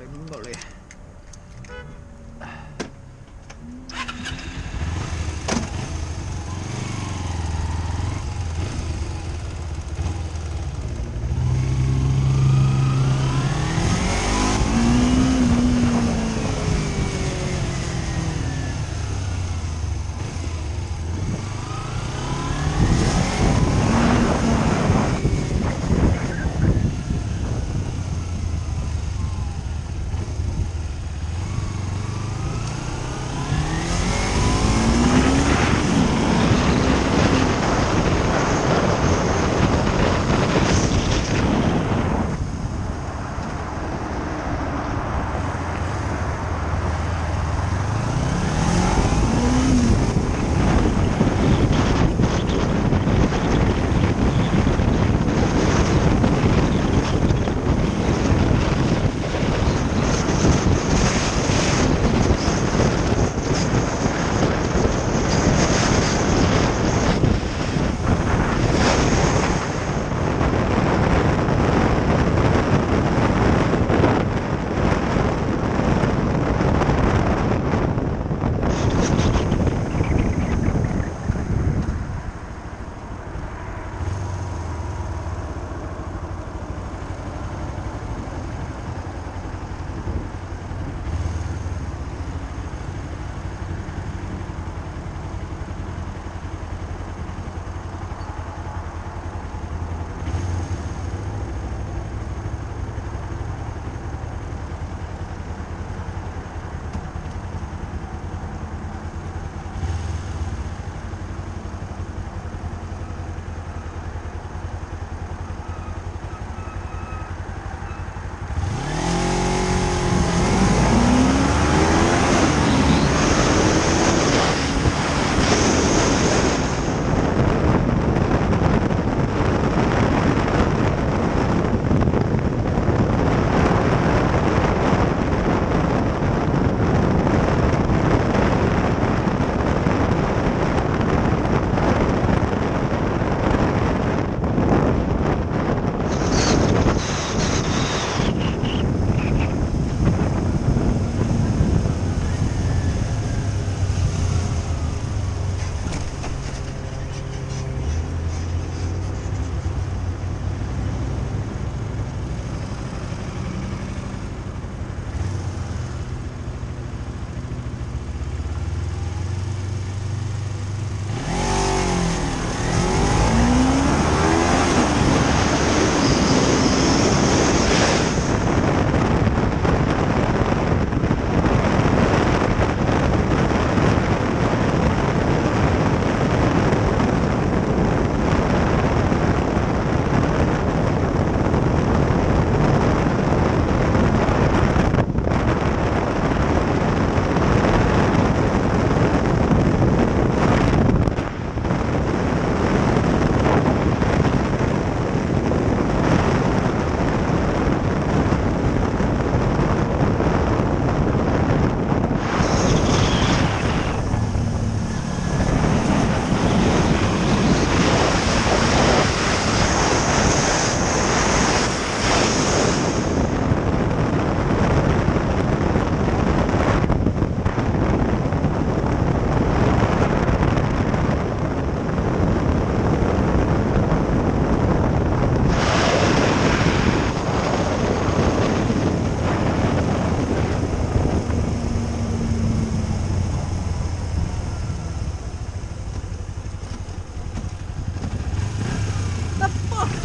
mungoเลย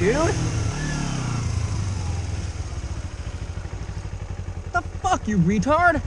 Dude? The fuck, you retard?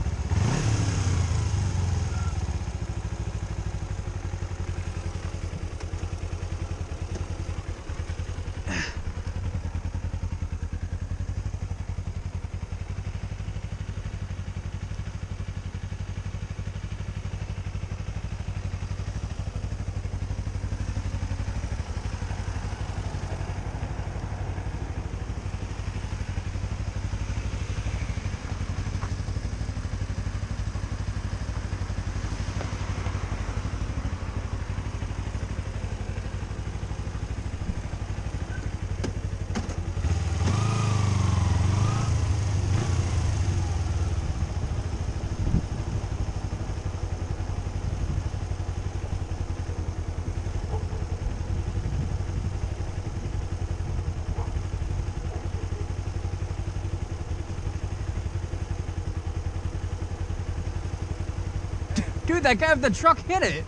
Dude, that guy with the truck hit it.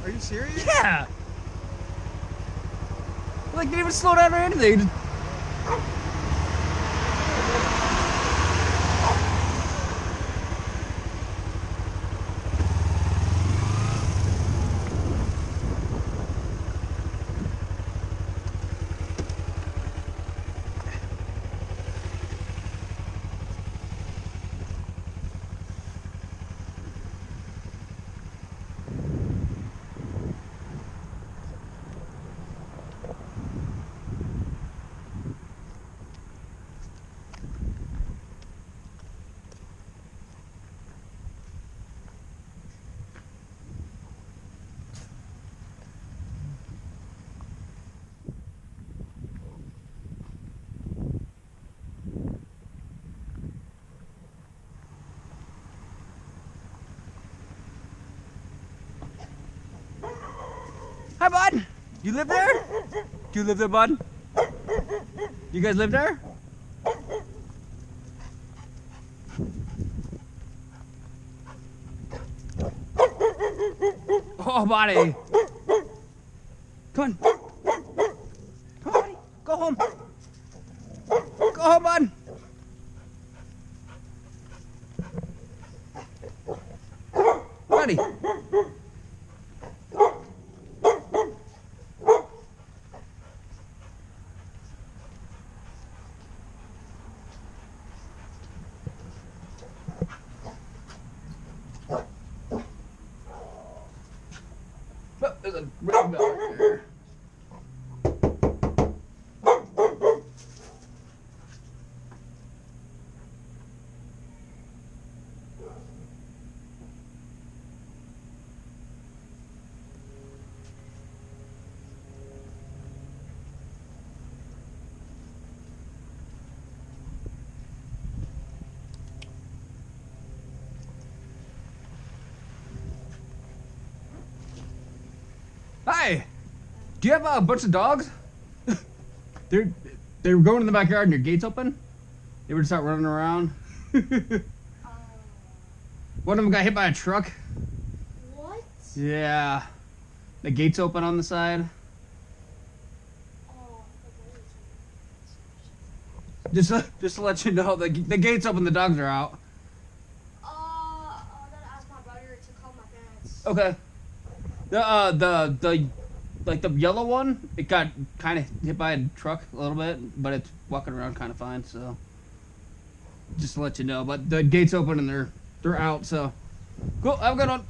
Are you serious? Yeah. Like, didn't even slow down or anything. Just... Hi, bud. You live there? Do you live there, bud? You guys live there? Oh, buddy. Come on. Come on, buddy. Go home. Go home, bud. Buddy. Oh, there's a red bell right there. Hi! Do you have a bunch of dogs? they were going in the backyard and your gate's open? They were just out running around? One of them got hit by a truck. What? Yeah. The gate's open on the side. Oh, Just to let you know, the gate's open, the dogs are out. I gotta ask my brother to call my parents. Okay. The like the yellow one, it got kind of hit by a truck a little bit, but it's walking around kind of fine. So just to let you know. But the gate's open and they're out. So cool. Have a good one.